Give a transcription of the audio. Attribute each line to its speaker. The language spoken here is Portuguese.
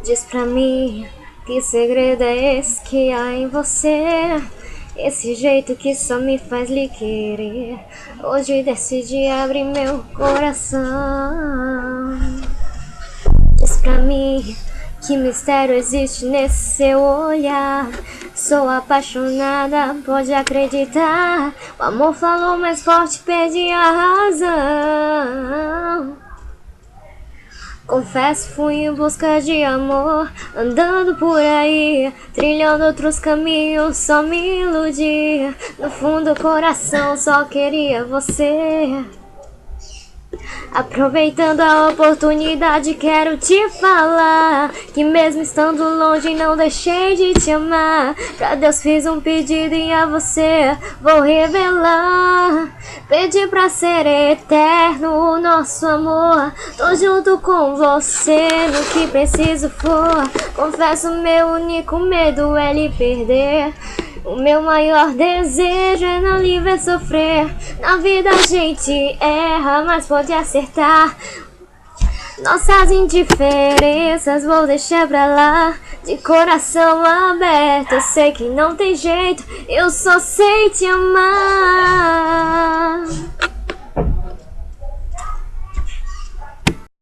Speaker 1: Diz pra mim, que segredo é esse que há em você? Esse jeito que só me faz lhe querer. Hoje decidi abrir meu coração. Diz pra mim, que mistério existe nesse seu olhar. Sou apaixonada, pode acreditar. O amor falou mais forte, perdi a razão. Confesso, fui em busca de amor, andando por aí, trilhando outros caminhos, só me iludi. No fundo do coração só queria você. Aproveitando a oportunidade, quero te falar que mesmo estando longe não deixei de te amar. Pra Deus fiz um pedido e a você vou revelar. Pedi pra ser eterno o nosso amor. Tô junto com você no que preciso for. Confesso, meu único medo é lhe perder. O meu maior desejo é não lhe ver sofrer. Na vida a gente erra, mas pode acertar. Nossas indiferenças vou deixar pra lá. De coração aberto, eu sei que não tem jeito, eu só sei te amar.